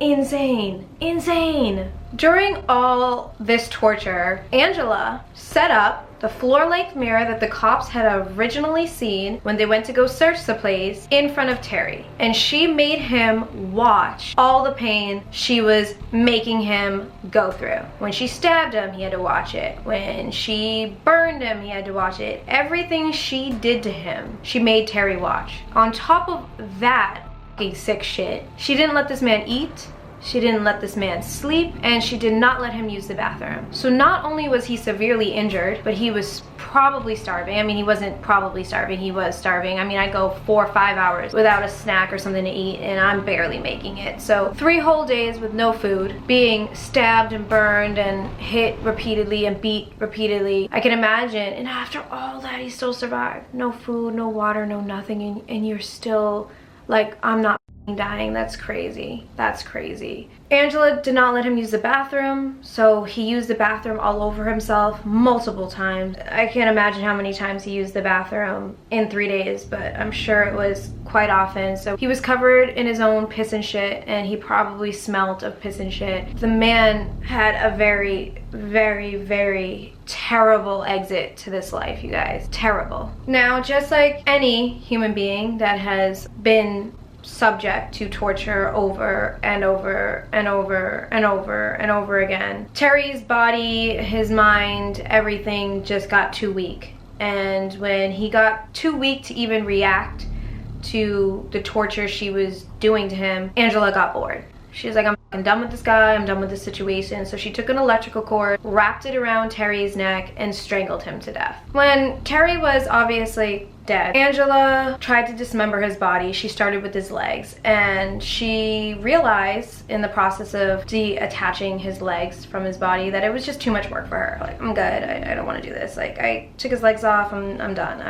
insane. Insane. During all this torture, Angela set up the floor-length mirror that the cops had originally seen when they went to go search the place in front of Terry. And she made him watch all the pain she was making him go through. When she stabbed him, he had to watch it. When she burned him, he had to watch it. Everything she did to him, she made Terry watch. On top of that sick shit, she didn't let this man eat. She didn't let this man sleep, and she did not let him use the bathroom. So not only was he severely injured, but he was probably starving. I mean, he wasn't probably starving, he was starving. I mean, I go 4 or 5 hours without a snack or something to eat, and I'm barely making it. So 3 whole days with no food, being stabbed and burned and hit repeatedly and beat repeatedly. I can imagine, and after all that, he still survived. No food, no water, no nothing, and you're still like, I'm not dying. That's crazy. That's crazy. Angela did not let him use the bathroom, so he used the bathroom all over himself multiple times. I can't imagine how many times he used the bathroom in 3 days, but I'm sure it was quite often. So he was covered in his own piss and shit, and he probably smelled of piss and shit. The man had a very, very, very terrible exit to this life, you guys. Terrible. Now, just like any human being that has been subject to torture over and over and over and over and over again, Terry's body, his mind, everything just got too weak. And when he got too weak to even react to the torture she was doing to him, Angela got bored. She was like, I'm done with this guy, I'm done with this situation. So she took an electrical cord, wrapped it around Terry's neck, and strangled him to death. When Terry was obviously dead, Angela tried to dismember his body. She started with his legs, and she realized in the process of detaching his legs from his body that it was just too much work for her. Like, I'm good, I don't want to do this. Like, I took his legs off, I'm done.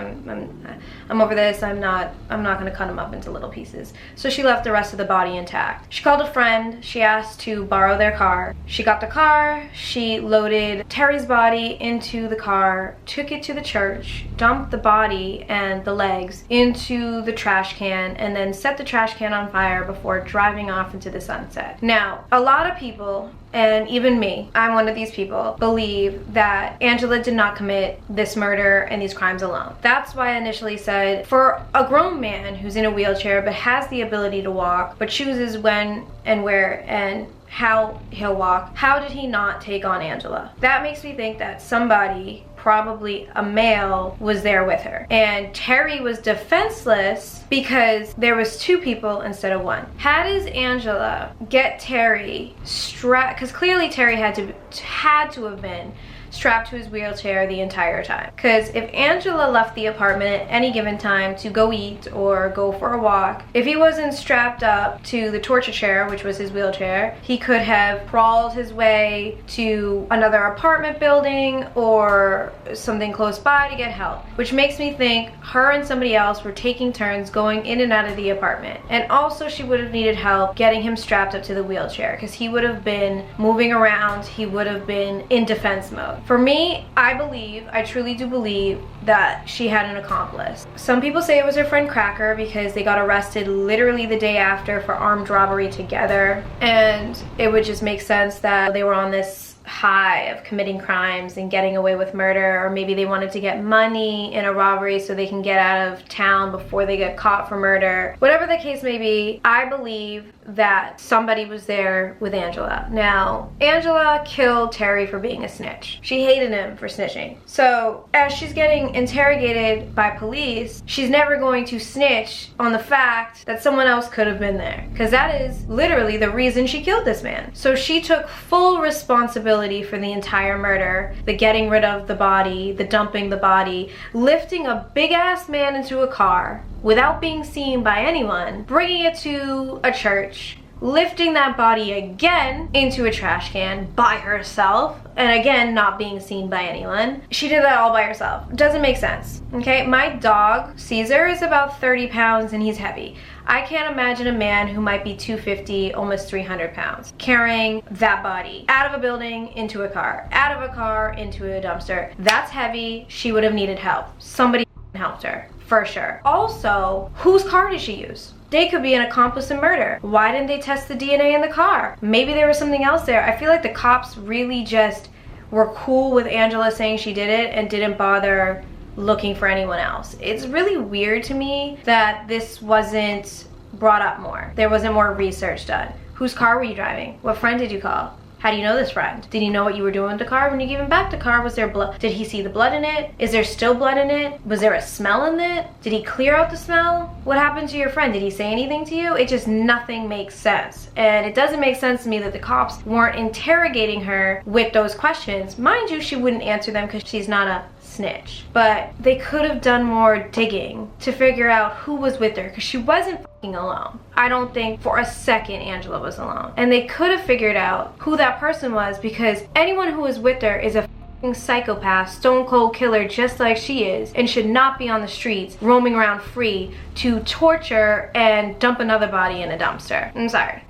I'm over this. I'm not gonna cut him up into little pieces. So she left the rest of the body intact. She called a friend. She asked to borrow their car. She got the car. She loaded Terry's body into the car, took it to the church, dumped the body and the legs into the trash can, and then set the trash can on fire before driving off into the sunset. Now, a lot of people, and even me, I'm one of these people, believe that Angela did not commit this murder and these crimes alone. That's why I initially said, for a grown man who's in a wheelchair but has the ability to walk, but chooses when and where and how he'll walk, how did he not take on Angela? That makes me think that somebody, probably a male, was there with her. And Terry was defenseless because there was 2 people instead of 1. How does Angela get Terry strapped? Because clearly Terry had to have been strapped to his wheelchair the entire time. Because if Angela left the apartment at any given time to go eat or go for a walk, if he wasn't strapped up to the torture chair, which was his wheelchair, he could have crawled his way to another apartment building or something close by to get help, which makes me think her and somebody else were taking turns going in and out of the apartment. And also she would have needed help getting him strapped up to the wheelchair because he would have been moving around, he would have been in defense mode. For me, I truly do believe that she had an accomplice. Some people say it was her friend Cracker because they got arrested literally the day after for armed robbery together, and it would just make sense that they were on this high of committing crimes and getting away with murder, or maybe they wanted to get money in a robbery so they can get out of town before they get caught for murder. Whatever the case may be, I believe that somebody was there with Angela. Now, Angela killed Terry for being a snitch. She hated him for snitching. So as she's getting interrogated by police, she's never going to snitch on the fact that someone else could have been there, because that is literally the reason she killed this man. So she took full responsibility for the entire murder, the getting rid of the body, the dumping the body, lifting a big ass man into a car without being seen by anyone, bringing it to a church, lifting that body again into a trash can by herself, and again not being seen by anyone. She did that all by herself. Doesn't make sense. Okay, my dog Caesar is about 30 pounds and he's heavy. I can't imagine a man who might be 250, almost 300 pounds, carrying that body out of a building into a car, out of a car into a dumpster. That's heavy. She would have needed help. Somebody helped her, for sure. Also, whose car did she use? They could be an accomplice in murder. Why didn't they test the DNA in the car? Maybe there was something else there. I feel like the cops really just were cool with Angela saying she did it and didn't bother looking for anyone else. It's really weird to me that this wasn't brought up more. There wasn't more research done. Whose car were you driving? What friend did you call? How do you know this friend? Did he know what you were doing with the car when you gave him back the car? Was there blood? Did he see the blood in it? Is there still blood in it? Was there a smell in it? Did he clear out the smell? What happened to your friend? Did he say anything to you? It just, nothing makes sense. And it doesn't make sense to me that the cops weren't interrogating her with those questions. Mind you, she wouldn't answer them because she's not a snitch. But they could have done more digging to figure out who was with her, because she wasn't fucking alone. I don't think for a second Angela was alone. And they could have figured out who that person was, because anyone who was with her is a fucking psychopath, stone cold killer just like she is, and should not be on the streets roaming around free to torture and dump another body in a dumpster. I'm sorry.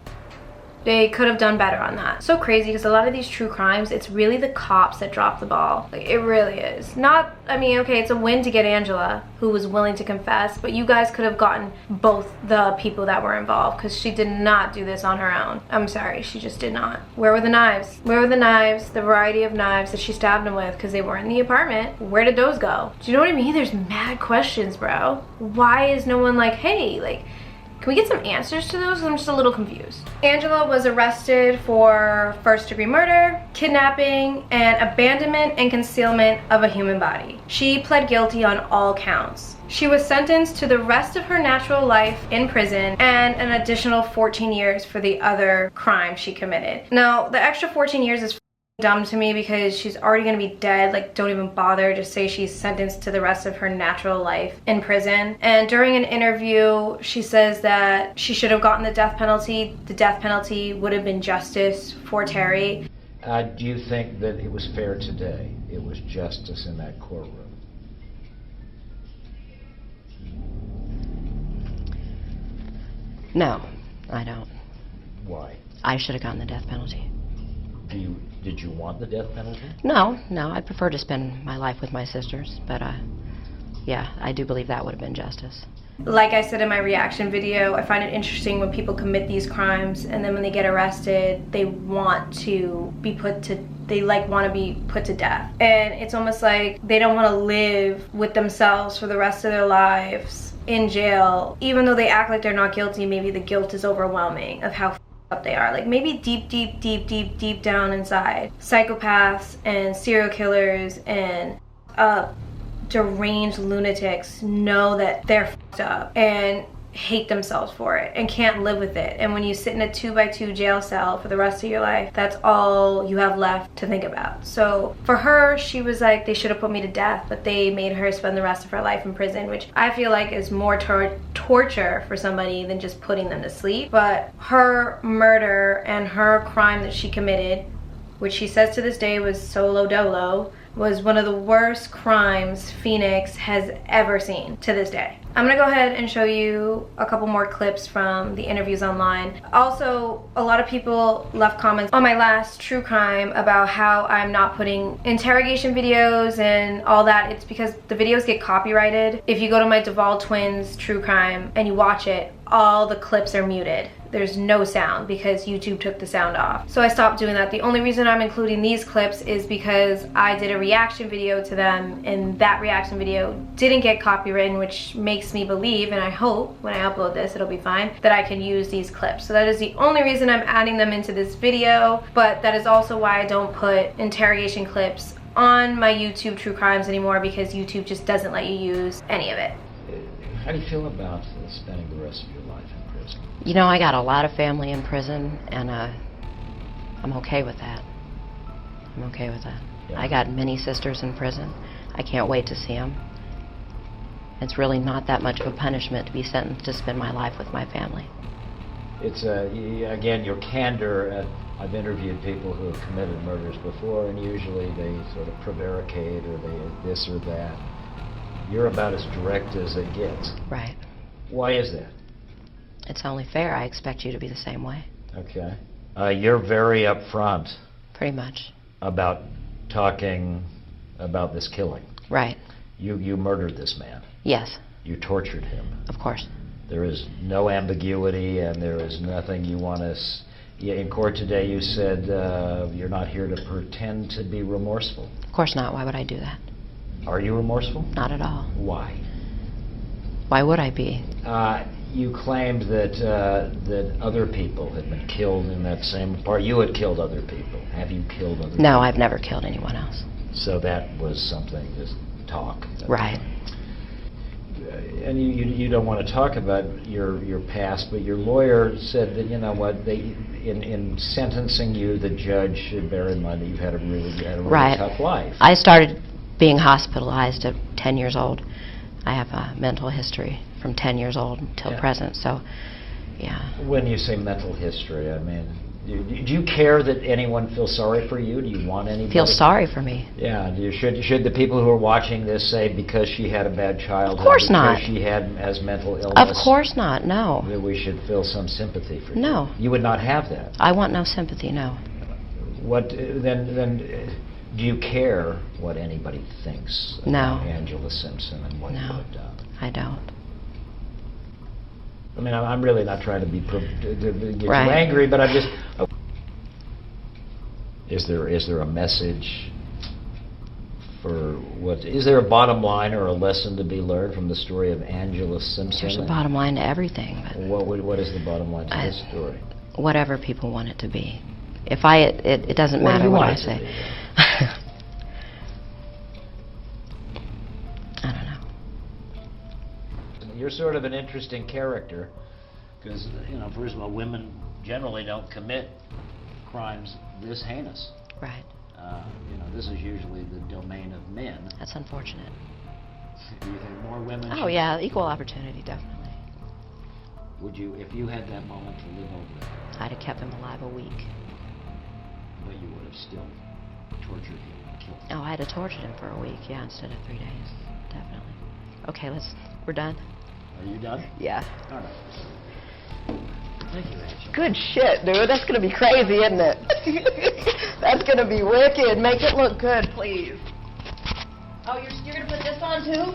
They could have done better on that. So crazy, because a lot of these true crimes, it's really the cops that drop the ball. Like, it really is. Not, I mean, okay, it's a win to get Angela, who was willing to confess, but you guys could have gotten both the people that were involved, because she did not do this on her own. I'm sorry, she just did not. Where were the knives? Where were the knives, the variety of knives that she stabbed him with, because they were in the apartment? Where did those go? Do you know what I mean? There's mad questions, bro. Why is no one like, hey, like, can we get some answers to those? I'm just a little confused. Angela was arrested for first-degree murder, kidnapping, and abandonment and concealment of a human body. She pled guilty on all counts. She was sentenced to the rest of her natural life in prison and an additional 14 years for the other crime she committed. Now, the extra 14 years is dumb to me, because she's already gonna be dead. Like, don't even bother. Just say she's sentenced to the rest of her natural life in prison. And during an interview, she says that she should have gotten the death penalty. The death penalty would have been justice for Terry. Do you think that it was fair today? It was justice in that courtroom? No, I don't. Why? I should have gotten the death penalty. Did you want the death penalty? No, I'd prefer to spend my life with my sisters, but yeah, I do believe that would have been justice. Like I said in my reaction video, I find it interesting when people commit these crimes and then when they get arrested, they want to be put to death. And it's almost like they don't want to live with themselves for the rest of their lives in jail. Even though they act like they're not guilty, maybe the guilt is overwhelming of how up they are. Like, maybe deep down inside, psychopaths and serial killers and deranged lunatics know that they're fucked up and hate themselves for it and can't live with it. And when you sit in a 2x2 jail cell for the rest of your life, that's all you have left to think about. So for her, she was like, they should have put me to death, but they made her spend the rest of her life in prison, which I feel like is more torture for somebody than just putting them to sleep. But her murder and her crime that she committed, which she says to this day was solo dolo, was one of the worst crimes Phoenix has ever seen to this day. I'm gonna go ahead and show you a couple more clips from the interviews online. Also, a lot of people left comments on my last true crime about how I'm not putting interrogation videos and all that. It's because the videos get copyrighted. If you go to my Duvall Twins true crime and you watch it, all the clips are muted. There's no sound because YouTube took the sound off. So I stopped doing that. The only reason I'm including these clips is because I did a reaction video to them, and that reaction video didn't get copywritten, which makes me believe, and I hope when I upload this it'll be fine, that I can use these clips. So that is the only reason I'm adding them into this video, but that is also why I don't put interrogation clips on my YouTube true crimes anymore, because YouTube just doesn't let you use any of it. How do you feel about spending the rest of your life in prison? You know, I got a lot of family in prison, and I'm okay with that. I'm okay with that. Yeah. I got many sisters in prison. I can't wait to see them. It's really not that much of a punishment to be sentenced to spend my life with my family. It's, again, your candor. I've interviewed people who have committed murders before, and usually they sort of prevaricate or they this or that. You're about as direct as it gets. Right. Why is that? It's only fair. I expect you to be the same way. Okay. You're very upfront Pretty much. about talking about this killing. Right. You murdered this man. Yes, You tortured him. of course. There is no ambiguity, and there is nothing you want to... In court today, you said you're not here to pretend to be remorseful. Of course not. Why would I do that? Are you remorseful? Not at all. Why? Why would I be? You claimed that other people had been killed in that same apartment. You had killed other people. Have you killed other people? No, I've never killed anyone else. So that was something to talk. Right. And you don't want to talk about your past, but your lawyer said that, you know what, in sentencing you, the judge should bear in mind that you've had a really Right. tough life. I started being hospitalized at 10 years old. I have a mental history from 10 years old till present, so yeah. When you say mental history, I mean, do you care that anyone feels sorry for you? Do you want anybody? Feel sorry for me? Yeah. Should the people who are watching this say because she had a bad childhood, Of course not. because she had as mental illness? Of course not, no. That we should feel some sympathy for you? No. You would not have that? I want no sympathy, no. What then? Do you care what anybody thinks about Angela Simpson and what you have done? I don't. I mean, I'm really not trying to be to get you Right. angry, but I'm just. Is there a message for what? Is there a bottom line or a lesson to be learned from the story of Angela Simpson? There's a bottom line to everything. But What is the bottom line to this story? Whatever people want it to be. If it doesn't What do matter you what want I it to say. be, I don't know. You're sort of an interesting character because, first of all, women generally don't commit crimes this heinous. Right. This is usually the domain of men. That's unfortunate. Do you think more women? Oh yeah, equal opportunity, definitely. Would you, if you had that moment to live over there, I'd have kept him alive a week. but you would have still tortured him and killed him? Oh, I'd have tortured him for a week, yeah, instead of 3 days. Definitely. Okay, we're done? Are you done? Yeah. All right. Thank you, Angela. Good shit, dude. That's gonna be crazy, isn't it? That's gonna be wicked. Make it look good, please. Oh, you're gonna put this on too?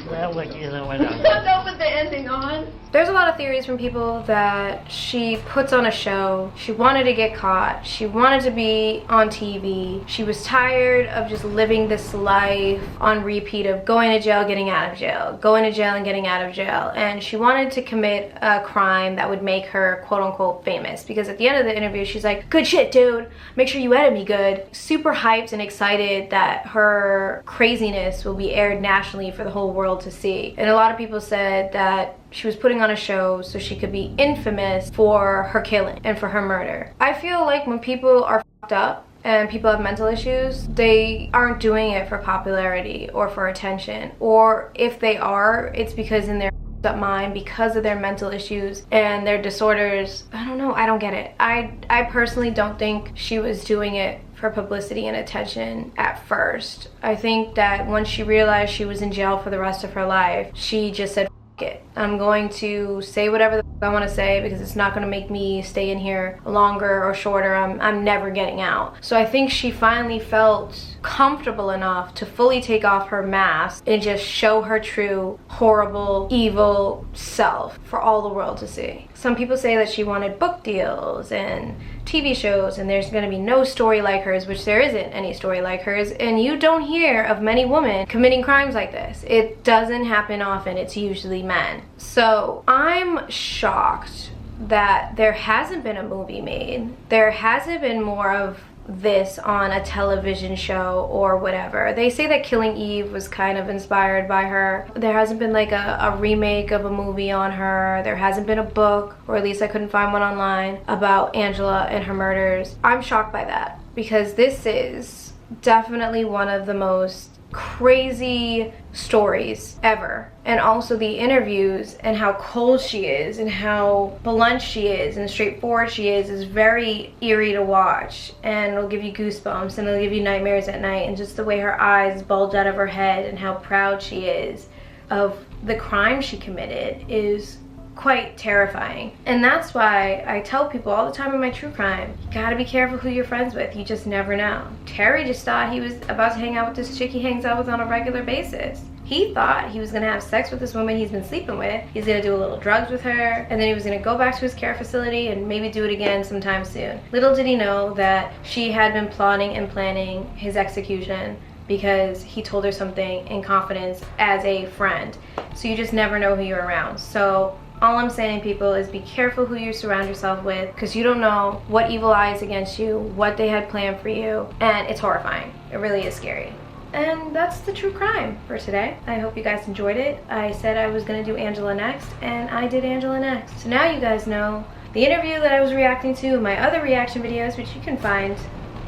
Well, look, Don't put the ending on. There's a lot of theories from people that she puts on a show. She wanted to get caught. She wanted to be on TV. She was tired of just living this life on repeat of going to jail, getting out of jail, going to jail and getting out of jail. And she wanted to commit a crime that would make her quote unquote famous. Because at the end of the interview, she's like, good shit, dude. Make sure you edit me good. Super hyped and excited that her craziness will be aired nationally for the whole world to see. And a lot of people said that she was putting on a show so she could be infamous for her killing and for her murder. I feel like when people are fucked up and people have mental issues, they aren't doing it for popularity or for attention. Or if they are, it's because in their up mind, because of their mental issues and their disorders. I don't know, I don't get it. I personally don't think she was doing it for publicity and attention at first. I think that once she realized she was in jail for the rest of her life, she just said, F it. I'm going to say whatever the I want to say because it's not going to make me stay in here longer or shorter. I'm never getting out. So I think she finally felt comfortable enough to fully take off her mask and just show her true, horrible, evil self for all the world to see. Some people say that she wanted book deals and TV shows and there's going to be no story like hers, which there isn't any story like hers, and you don't hear of many women committing crimes like this. It doesn't happen often. It's usually men. So I'm shocked that there hasn't been a movie made. There hasn't been more of this on a television show or whatever. They say that Killing Eve was kind of inspired by her. There hasn't been like a remake of a movie on her. There hasn't been a book, or at least I couldn't find one online, about Angela and her murders. I'm shocked by that because this is definitely one of the most crazy stories ever. And also the interviews and how cold she is and how blunt she is and straightforward she is very eerie to watch, and it'll give you goosebumps and it'll give you nightmares at night. And just the way her eyes bulge out of her head and how proud she is of the crime she committed is quite terrifying. And that's why I tell people all the time in my true crime, you gotta be careful who you're friends with. You just never know. Terry just thought he was about to hang out with this chick he hangs out with on a regular basis. He thought he was gonna have sex with this woman he's been sleeping with. He's gonna do a little drugs with her, and then he was gonna go back to his care facility and maybe do it again sometime soon. Little did he know that she had been plotting and planning his execution because he told her something in confidence as a friend. So you just never know who you're around. So All I'm saying, people, is be careful who you surround yourself with, because you don't know what evil eye is against you, what they had planned for you, and it's horrifying. It really is scary. And that's the true crime for today. I hope you guys enjoyed it. I said I was gonna do Angela next, and I did Angela next. So now you guys know the interview that I was reacting to in my other reaction videos, which you can find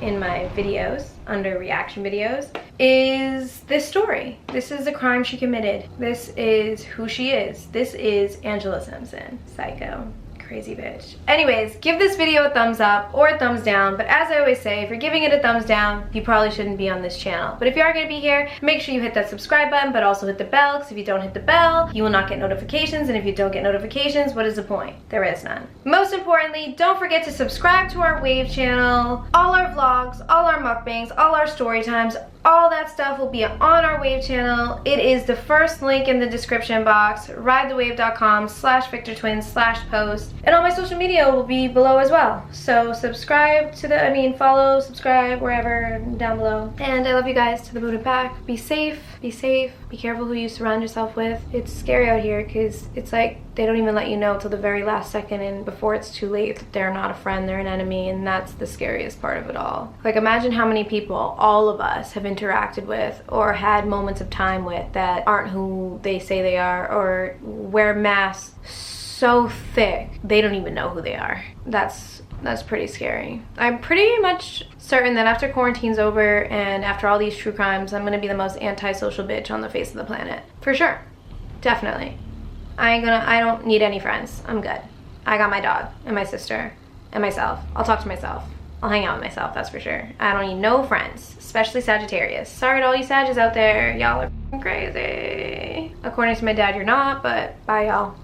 in my videos under reaction videos, is this story. This is the crime she committed. This is who she is. This is Angela Simpson. Psycho. Crazy bitch. Anyways, give this video a thumbs up or a thumbs down, but as I always say, if you're giving it a thumbs down, you probably shouldn't be on this channel. But if you are going to be here, make sure you hit that subscribe button, but also hit the bell, because if you don't hit the bell, you will not get notifications, and if you don't get notifications, what is the point? There is none. Most importantly, don't forget to subscribe to our Wave channel. All our vlogs, all our mukbangs, all our story times, all that stuff will be on our Wave channel. It is the first link in the description box, ridethewave.com/VictorTwins/post. And all my social media will be below as well. So subscribe to follow, subscribe wherever down below. And I love you guys to the moon and back. Be safe, be safe. Be careful who you surround yourself with. It's scary out here because it's like they don't even let you know till the very last second, and before it's too late that they're not a friend, they're an enemy, and that's the scariest part of it all. Like, imagine how many people all of us have interacted with or had moments of time with that aren't who they say they are, or wear masks so thick they don't even know who they are. That's pretty scary. I'm pretty much certain that after quarantine's over and after all these true crimes, I'm gonna be the most antisocial bitch on the face of the planet. For sure. Definitely. I don't need any friends. I'm good. I got my dog and my sister and myself. I'll talk to myself. I'll hang out with myself, that's for sure. I don't need no friends, especially Sagittarius. Sorry to all you Sagittarius out there. Y'all are crazy. According to my dad, you're not, but bye y'all.